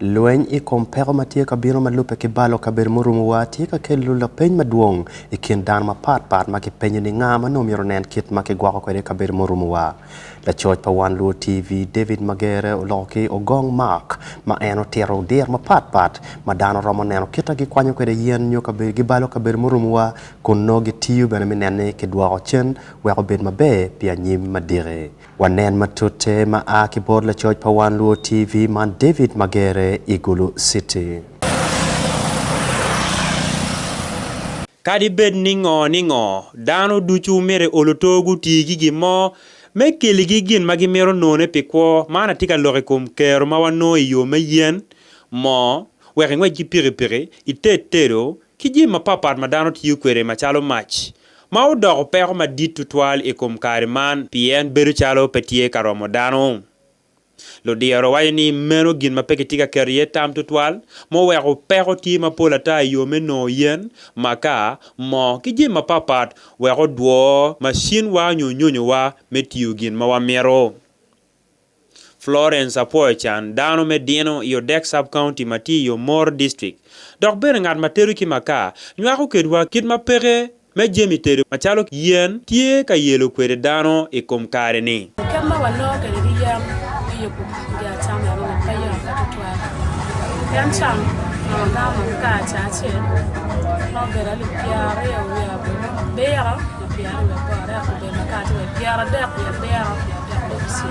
Lueny I kompero matie kabiro malupe kibalo kaber murumuwa tie ka kelu la peny maduong I kin dan mapat ma ki penyo ni ngama nomiro nen kit ma ki gwako kwede kaber murumuwa. La choch pa Wan Luo Tv David Magere uloki ogong Mark ma eno tero dir mapat ma dano romo neno kita gi kwanyo kwede yen nyo kaber gibalo kaber murumuwa kuno gi tiyu bene minene ki dwako chen weko bed mabe pia nyim madire. Wanen matute ma a kibod la choch pa Wan Luo TV man David Magere Igulu City. Kadi bed ningo dano duchu mere olotogu tigi gimo me keligi gin magi mero none pikwo mana tika lore kum kero mawano iyo me yen mo wekengwe ji piri itetero kiji mapapat madano tiyu kwere machalo mach ma udoko peko madit tutwal kum kariman pien beru chalo petie karomo dano. Lo diaro wayo ni meno gin mapeke tika kerye tam tutwal mo weko peko ti mapola ta yo meno yen maka mo kiji mapapat weko duo machine wa nyonyo wa metiyo gin mawa mero. Florence Apoychan dano medino yo Dex sub-county mati yo More district. Dok bere ngat materu ki maka nywako kedwa kit mapeke me jemi teru machalo yen tie ka yelo kwede dano kum kare ni. Kama wano kedi yam yoku ya chama ya mwana kaya wakatutwa yan chama na ngama mkaa chache nogera li piara ya bera na piara ya bora ya kubema kati wa piara deku ya bera ya besi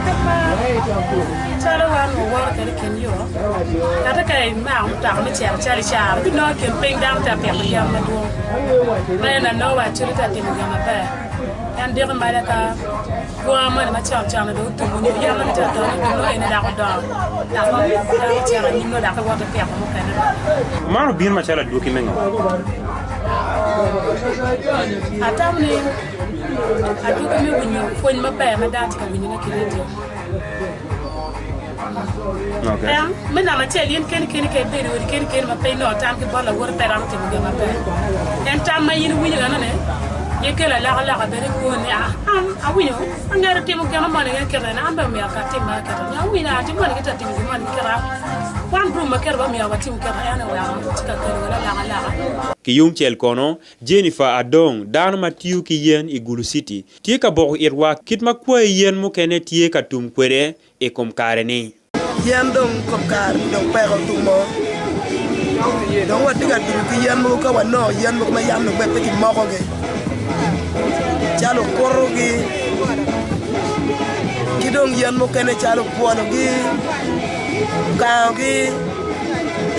kama chalo wano wara kari kenyo kata kaya maa mtaka mchara chali chara bino kemping dam ta piara ya madu na no wa chulita timu ya mabaya yan dira malaka gwa ma ma chama do to ni ya ma ta to no ene da ko do da ko da chara ni no da ko wa pe ko kana Mano bir ma chala do ki mengo atamne adu ko me winyo ko ni ma ba ma da ta winyo na kiredio okay me na ma cheli en ken ke be ro ken ma pe no tam ke bala wor pe ram te ma pe en tam ma yin winyo na ne yekela la bere ko ne a winyo ngara timo gana mane ngara na amba mi akati ma kata nya wina ati mane kita timo mane kera wan bru ma kera ba mi awati kera yana wa tika kera wala la ki yung chel kono Jennifer Adong dano matiu ki yen Igulu City tie ka boko irwa kit makwe yen mo kene tie ka tum kwere kum kare ni yen dong kum kare dong pero tumo dong wa tika tum ki yen mo ka wa no yen mo ma yam no be pe ki mo ko ge chalo korogi kidong yen mo kene chalo puano gi kaogi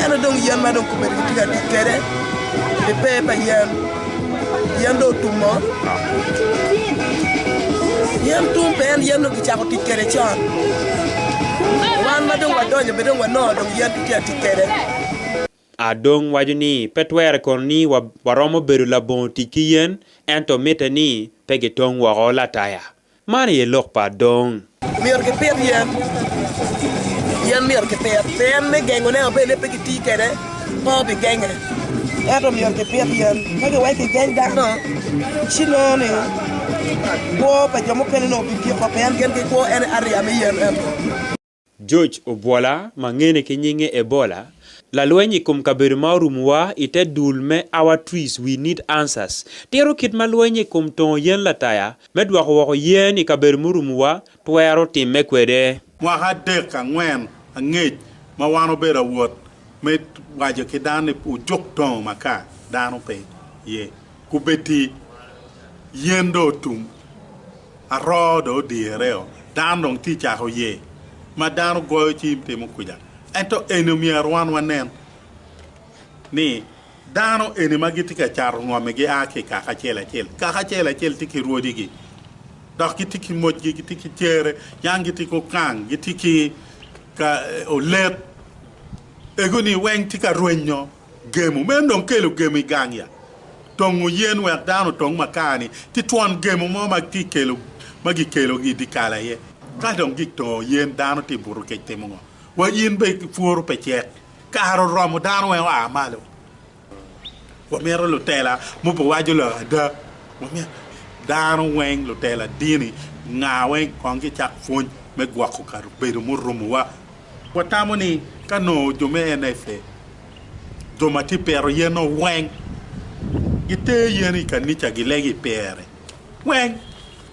eno dong yen ma dong kuberi tiga dikere de pepa yen do tumo yen tum pen yen no kichako tikere chan wan ma dong wadonyo bedong wano dong yen tiga tikere Adong wajuni petwer korni waromo beru la bon tikiyen ento metani pegetong warola taya mani ye lok pa dong mior ke pet yen mior ke pet pen me gengo ne obele pegiti kere po be genge eto mior ke pet yen kage wai ke geng da no chino ne ko pa jomo pene no bi ko pen gen ke ko en area me yen George Obwala mangene ke nyinge Ebola la luenyi kum kaberu marumuwa ite dulme our trees we need answers tero kit ma luenyi kum ton yen lataya medwa ko yen I kaberu marumuwa twero timme kwede wa hadde ka ngwen ngej ma wano bera wot me waje ke dane u jok ton maka dano pe ye kubeti yendo tum arodo direo dano ti cha ho ye ma dano go ti mo kuja ento enemy arwan wanen ni dano enemy gitika char ngome gi ake kaka chela chel tiki rodigi dak tiki modgi tiki chere yangi tiko kang tiki ka olet egoni wen tika ruenyo gemu mendon kelo gemu gangya tongu yen we dano tong makani ti twon gemu mo magti kelo magi kelo gi dikala ye ka dong gikto yen dano ti buru ke temongo wa yin be furu pe chet karo romo dano we wa malo wa mero lo tela mo po wajulo da wa me dano wen lo tela dini nga wen kongi chak fun me gwa ko kar be mo rumo wa watamoni kano jome NFA joma ti pero yeno weng gite yeni kanicha gilegi pere weng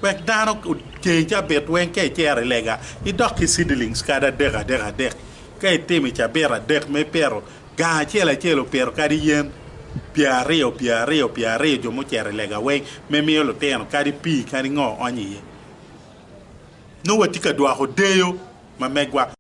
wek dano change bet weng ke chere lega I doki seedlings kada dek ke temi cha bera dek me pero ga chelo pero kadi yen piario jomo chere lega weng me miolo teno kadi pi kadi ngo onyi no watika dwa hodeyo mamegwa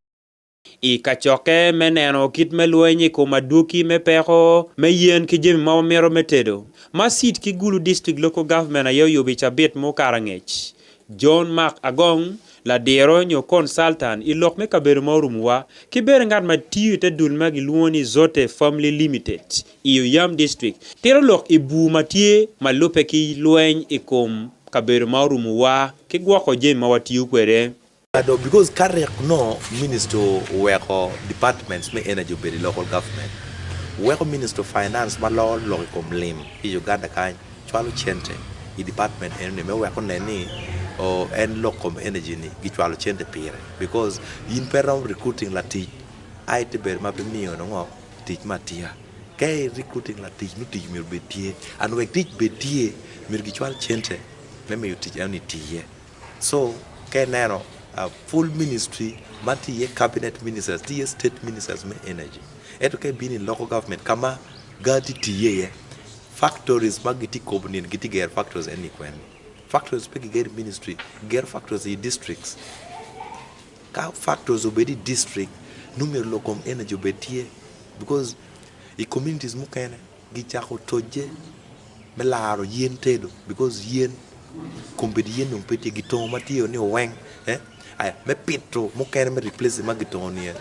I kachoke meneno kit meluenyi kumaduki mepeko meyen kijemi ma mero metedo masit kigulu district local government ayo yobi chabit mo karangech John Mark Agong la dero nyo consultant I lok me kaberu morumwa kiber ngat matiyu te dulma giluoni zote family limited iyo yam district tero lok ibu matie malupe ki lueny ikom kaberu morumwa kigwako jemi mawatiyu kwere Because Karek no minister work departments may energy be the local government. Work minister finance ma law kom lim I Uganda kan chwalu chente I department ene me work on any or en local energy ni gi chwalu chente pire because in peram recruiting lati I te ber ma be miyo no ngo tich matia kay recruiting lati no tich mir betie and we tich betie mir gi chwal chente me tich ani tiye so kay nero a full ministry, mati ye cabinet ministers, tiye state ministers me energy. Eto ke bini in local government kama gati tiye factories magiti kobnin giti ger factories any kwen. Factories peki ger ministry, ger factories in districts. Ka factories obedi district numero lokom energy obetiye because the communities mukene gichako toje melaro yen tedo because yen kompedi yen umpeti gitongo matiyo ni weng aya me pitro mukene me replace magitonia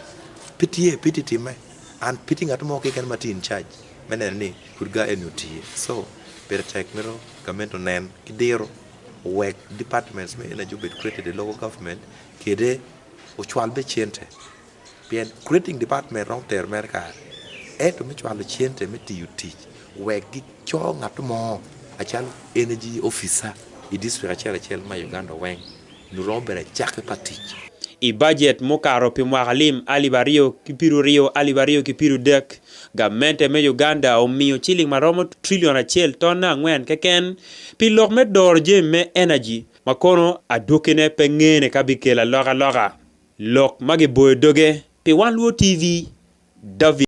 piti time and pitting at mo can mati in charge meneni kurga enuti so better take mero government nen kidero work departments me energy be created the local government kede ochwal be chente bien creating department round there america to me chwal chente me ti work gi cho ngat mo achal energy officer I district achal ma Uganda weng nurombere chake patich I budget mokaro pi mwakalim alibario kipiru dek gamente me Uganda omiyo chiling maromo trillion achel tona ngwen keken pi lok me dorje me energy makono adokene pengene kabikela loga lok magi boy doge pi Wan Luo TV David